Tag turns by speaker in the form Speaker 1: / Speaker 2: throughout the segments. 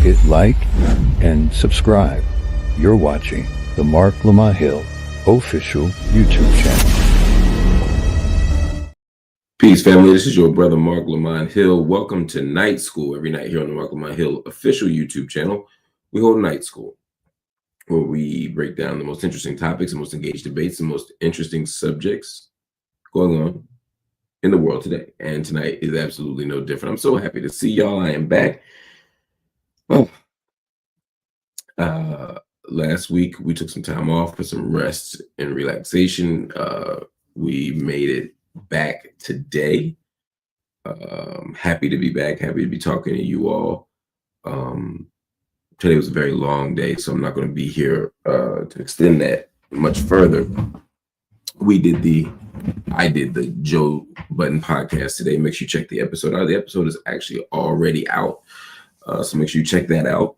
Speaker 1: hit like, and subscribe. You're watching the Marc Lamont Hill official YouTube channel.
Speaker 2: Peace, family. This is your brother, Marc Lamont Hill. Welcome to Night School. Every night here on the Marc Lamont Hill official YouTube channel, we hold Night School, where we break down the most interesting topics, the most engaged debates, the most interesting subjects going on in the world today. And tonight is absolutely no different. I'm so happy to see y'all. I am back. Last week we took some time off for some rest and relaxation. We made it back today. Happy to be back. Happy to be talking to you all. Today was a very long day, so I'm not going to be here to extend that much further. I did the Joe Budden podcast today. Make sure you check the episode out. The episode is actually already out, so make sure you check that out.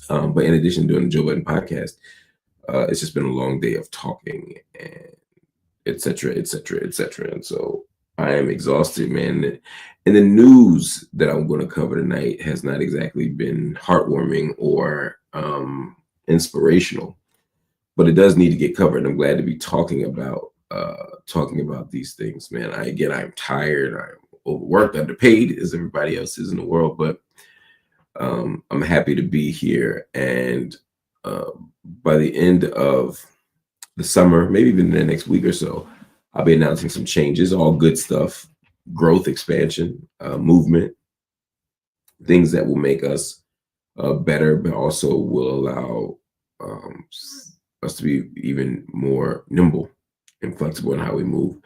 Speaker 2: But in addition to doing the Joe Budden podcast, it's just been a long day of talking and et cetera. And so I am exhausted, man. And the news that I'm going to cover tonight has not exactly been heartwarming or inspirational, but it does need to get covered. I'm glad to be talking about these things, man. I'm tired. I'm overworked, underpaid, as everybody else is in the world, but I'm happy to be here. And by the end of the summer, maybe even the next week or so, I'll be announcing some changes, all good stuff, growth, expansion, movement, things that will make us better, but also will allow us to be even more nimble and flexible in how we move.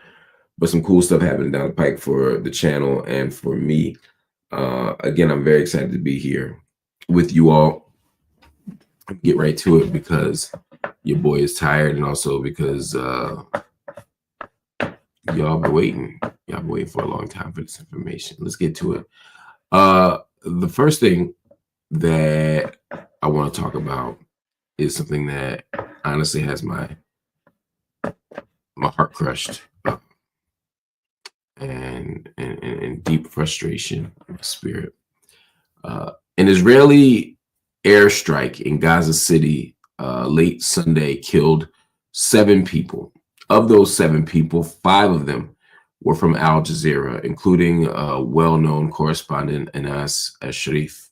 Speaker 2: But some cool stuff happening down the pike for the channel and for me. Again, I'm very excited to be here with you all. Get right to it because your boy is tired, and also because y'all been waiting. Y'all been waiting for a long time for this information. Let's get to it. The first thing that I want to talk about is something that honestly has my heart crushed and deep frustration in my spirit. An Israeli airstrike in Gaza City late Sunday killed 7 people. Of those 7 people, 5 of them were from Al Jazeera, including well-known correspondent Anas Al-Sharif.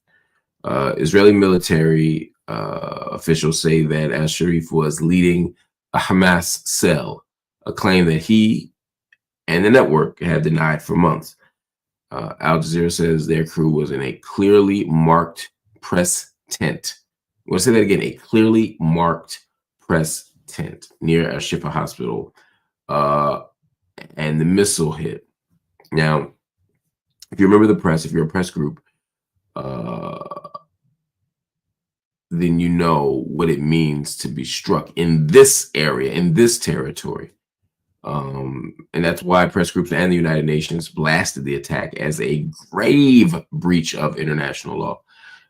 Speaker 2: Israeli military officials say that Al-Sharif was leading a Hamas cell, a claim that he and the network had denied for months. Al Jazeera says their crew was in a clearly marked press tent. I want to say that again, a clearly marked press tent near Al-Shifa Hospital, and the missile hit. Now, if you remember the press, if you're a press group, then you know what it means to be struck in this area, in this territory. And that's why press groups and the United Nations blasted the attack as a grave breach of international law.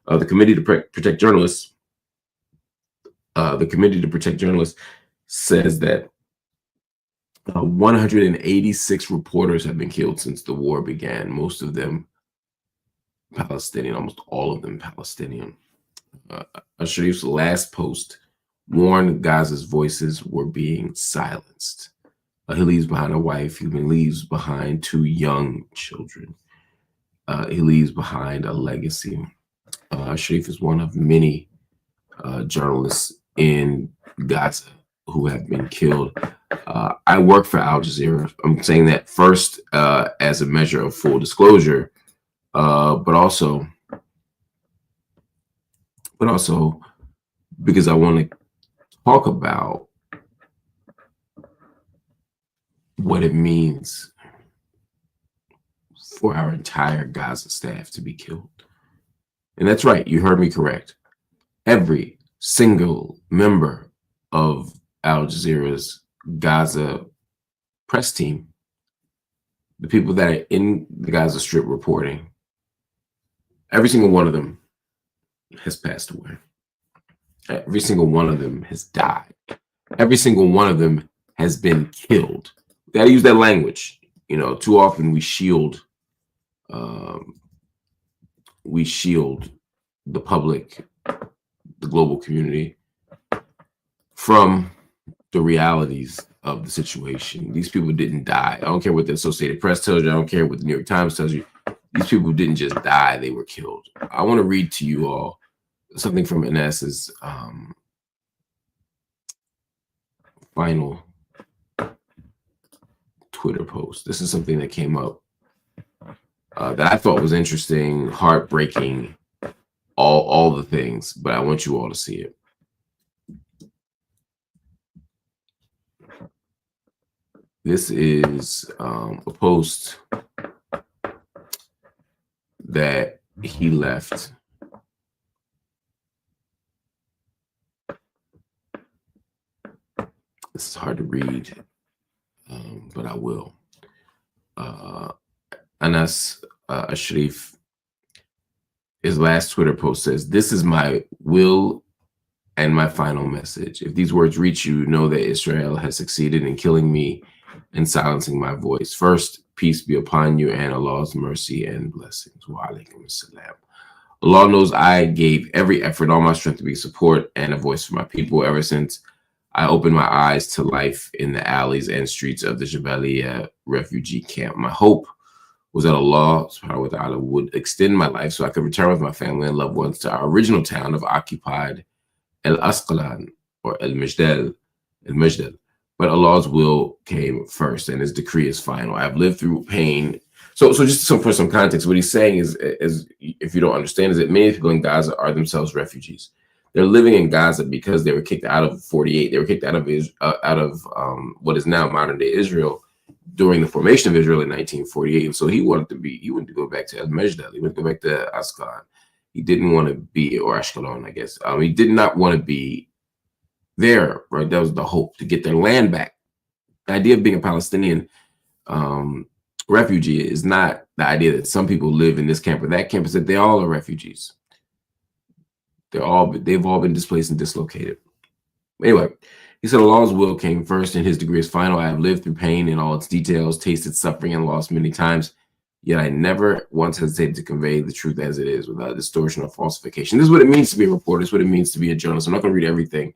Speaker 2: The Committee to Protect Journalists, says that 186 reporters have been killed since the war began. Most of them Palestinian, almost all of them Palestinian. Al-Sharif's last post warned Gaza's voices were being silenced. He leaves behind a wife. He leaves behind 2 young children. He leaves behind a legacy. Sharif is one of many journalists in Gaza who have been killed. I work for Al Jazeera. I'm saying that first as a measure of full disclosure, but also because I want to talk about what it means for our entire Gaza staff to be killed. And that's right, you heard me correct. Every single member of Al Jazeera's Gaza press team, the people that are in the Gaza Strip reporting, every single one of them has passed away. Every single one of them has died. Every single one of them has been killed. Gotta use that language. You know, too often we shield the public, the global community, from the realities of the situation. These people didn't die. I don't care what the Associated Press tells you. I don't care what the New York Times tells you. These people didn't just die. They were killed. I want to read to you all something from Anas's final Twitter post. This is something that came up that I thought was interesting, heartbreaking, all the things, but I want you all to see it. This is a post that he left. This is hard to read, but I will. Anas Al-Sharif, his last Twitter post says, "This is my will and my final message. If these words reach you, know that Israel has succeeded in killing me and silencing my voice. First, peace be upon you and Allah's mercy and blessings." Wa alaikum assalam. Allah knows I gave every effort, all my strength to be support and a voice for my people ever since I opened my eyes to life in the alleys and streets of the Jabalia refugee camp. My hope was that Allah subhanahu wa ta'ala would extend my life so I could return with my family and loved ones to our original town of occupied Al-Asqalan or Al-Majdal. But Allah's will came first and his decree is final. I've lived through pain. So just for some context, what he's saying is, if you don't understand, is that many people in Gaza are themselves refugees. They're living in Gaza because they were kicked out of 48. They were kicked out of what is now modern day Israel during the formation of Israel in 1948. And so he wanted to go back to Al-Majdal. He wanted to go back to Asqalan. He didn't want to be, or Ashkelon, I guess. He did not want to be there, right? That was the hope, to get their land back. The idea of being a Palestinian refugee is not the idea that some people live in this camp or that camp. It's that they all are refugees. They've all been displaced and dislocated. Anyway, he said Allah's will came first and his decree is final. I have lived through pain in all its details, tasted suffering and loss many times, yet I never once hesitated to convey the truth as it is without distortion or falsification. This is what it means to be a reporter. This is what it means to be a journalist. I'm not going to read everything.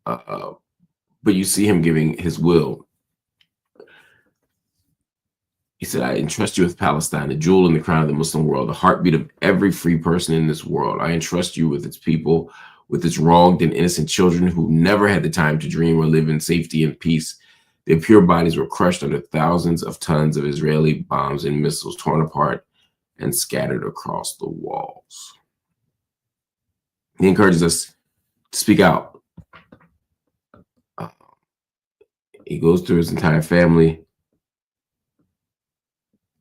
Speaker 2: But you see him giving his will. He said, I entrust you with Palestine, the jewel in the crown of the Muslim world, the heartbeat of every free person in this world. I entrust you with its people, with its wronged and innocent children who never had the time to dream or live in safety and peace. Their pure bodies were crushed under thousands of tons of Israeli bombs and missiles, torn apart and scattered across the walls. He encourages us to speak out. He goes through his entire family.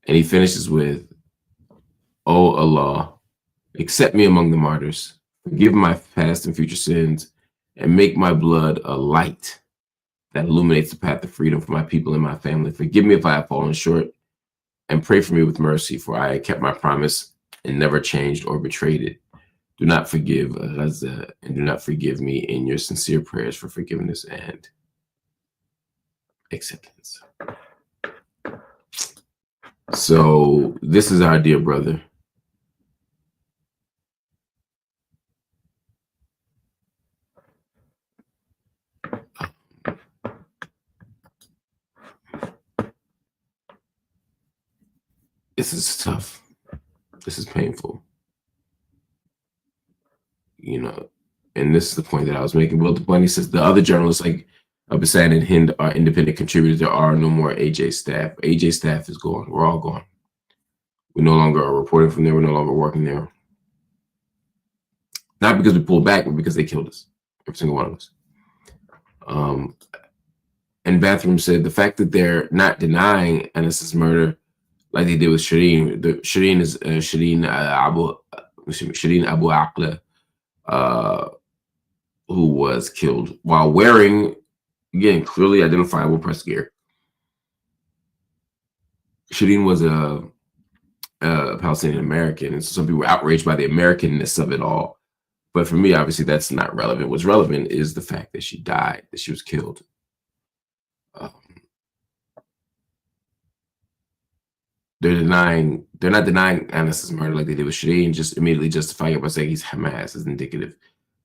Speaker 2: And he finishes with, "Oh Allah, accept me among the martyrs, forgive my past and future sins, and make my blood a light that illuminates the path of freedom for my people and my family. Forgive me if I have fallen short, and pray for me with mercy, for I kept my promise and never changed or betrayed it. Do not forgive Gaza, and do not forgive me in your sincere prayers for forgiveness and acceptance." So this is our dear brother. This is tough. This is painful. You know, and this is the point that I was making. Well, the point, he says, the other journalists like Bassam and Hind are independent contributors. There are no more AJ staff. AJ staff is gone. We're all gone. We no longer are reporting from there. We're no longer working there. Not because we pulled back, but because they killed us. Every single one of us. And Bathroom said the fact that they're not denying Anas's murder like they did with Shireen. Shireen is Shireen Abu Aqla, who was killed while wearing, again, clearly identifiable press gear. Shireen was a Palestinian American, and so some people were outraged by the Americanness of it all. But for me, obviously, that's not relevant. What's relevant is the fact that she died, that she was killed. they're not denying Anas's murder like they did with Shadi and just immediately justifying it by saying he's Hamas is indicative.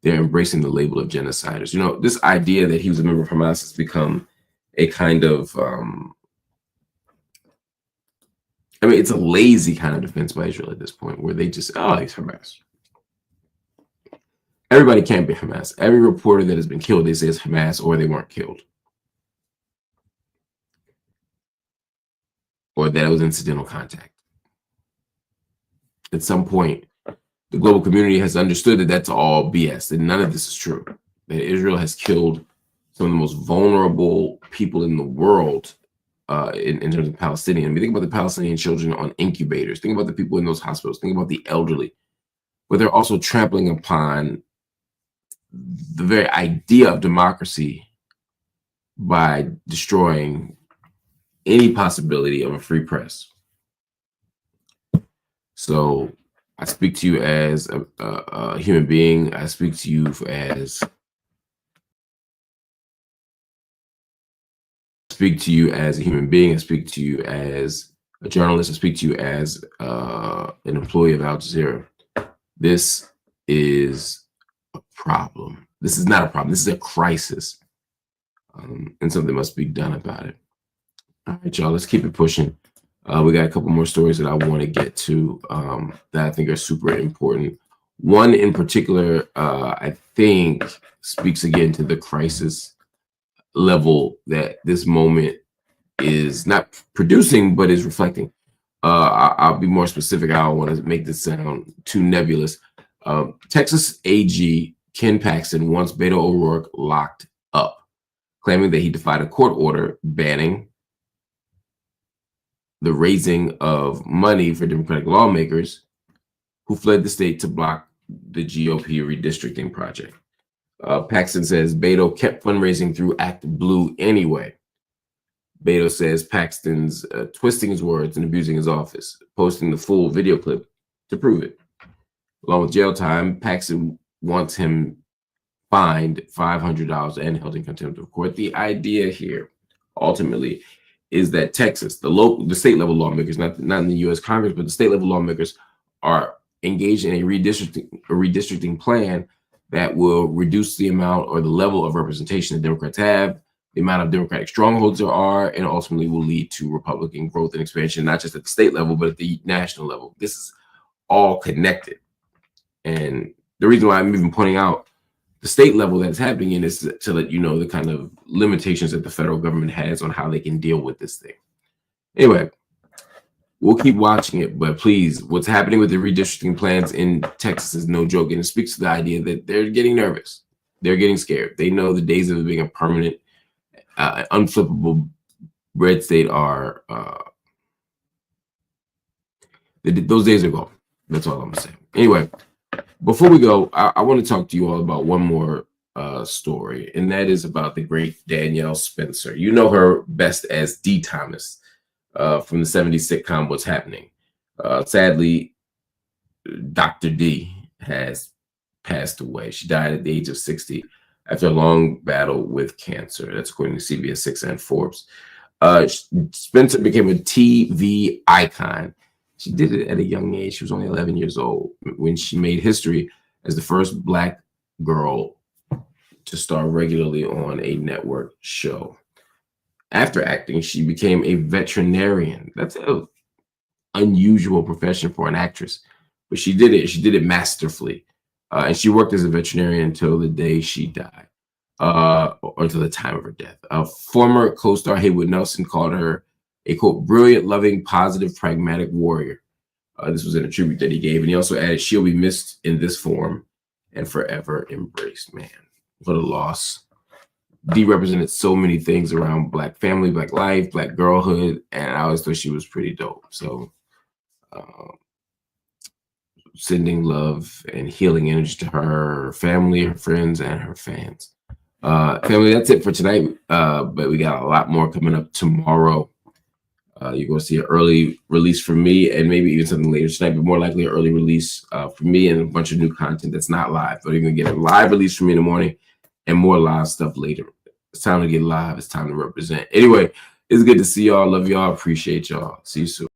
Speaker 2: They're embracing the label of genociders. You know, this idea that he was a member of Hamas has become a kind of, I mean, it's a lazy kind of defense by Israel at this point where they just, oh, he's Hamas. Everybody can't be Hamas. Every reporter that has been killed, they say is Hamas or they weren't killed. Or that it was incidental contact. At some point, the global community has understood that that's all BS, that none of this is true. That Israel has killed some of the most vulnerable people in the world in terms of Palestinian. I mean, think about the Palestinian children on incubators. Think about the people in those hospitals. Think about the elderly. But they're also trampling upon the very idea of democracy by destroying any possibility of a free press. So I speak to you as a human being. I speak to you as a human being. I speak to you as a journalist. I speak to you as an employee of Al Jazeera. This is a problem. This is not a problem. This is a crisis. And something must be done about it. All right, y'all, let's keep it pushing. We got a couple more stories that I want to get to that I think are super important. One in particular, I think, speaks again to the crisis level that this moment is not producing, but is reflecting. I'll be more specific. I don't want to make this sound too nebulous. Texas AG Ken Paxton wants Beto O'Rourke locked up, claiming that he defied a court order banning the raising of money for Democratic lawmakers who fled the state to block the GOP redistricting project. Paxton says Beto kept fundraising through Act Blue anyway. Beto says Paxton's twisting his words and abusing his office, posting the full video clip to prove it. Along with jail time, Paxton wants him fined $500 and held in contempt of court. The idea here, ultimately, is that Texas, the state level lawmakers, not in the U.S. Congress, but the state level lawmakers are engaged in a redistricting plan that will reduce the amount or the level of representation that Democrats have, the amount of Democratic strongholds there are, and ultimately will lead to Republican growth and expansion, not just at the state level, but at the national level. This is all connected. And the reason why I'm even pointing out the state level that's happening in is to let you know the kind of limitations that the federal government has on how they can deal with this thing. Anyway, we'll keep watching it, but please, what's happening with the redistricting plans in Texas is no joke, and it speaks to the idea that they're getting nervous. They're getting scared. They know the days of it being a permanent, unflippable red state are, those days are gone. That's all I'm gonna say. Anyway, before we go, I want to talk to you all about one more story, and that is about the great Danielle Spencer. You know her best as D. Thomas from the 70s sitcom What's Happening. Sadly, Dr. D has passed away. She died at the age of 60 after a long battle with cancer. That's according to CBS 6 and Forbes. Spencer became a TV icon. She did it at a young age. She was only 11 years old when she made history as the first Black girl to star regularly on a network show. After acting, she became a veterinarian. That's an unusual profession for an actress, but she did it. She did it masterfully. And she worked as a veterinarian until the day she died, or until the time of her death. A former co-star Haywood Nelson called her a, quote, brilliant, loving, positive, pragmatic warrior. This was in a tribute that he gave. And he also added, she'll be missed in this form and forever embraced. Man, what a loss. Dee represented so many things around Black family, Black life, Black girlhood, and I always thought she was pretty dope. So sending love and healing energy to her family, her friends, and her fans. Family, that's it for tonight. But we got a lot more coming up tomorrow. You're going to see an early release from me and maybe even something later tonight, but more likely an early release from me and a bunch of new content that's not live. But you're going to get a live release from me in the morning and more live stuff later. It's time to get live. It's time to represent. Anyway, it's good to see y'all. Love y'all. Appreciate y'all. See you soon.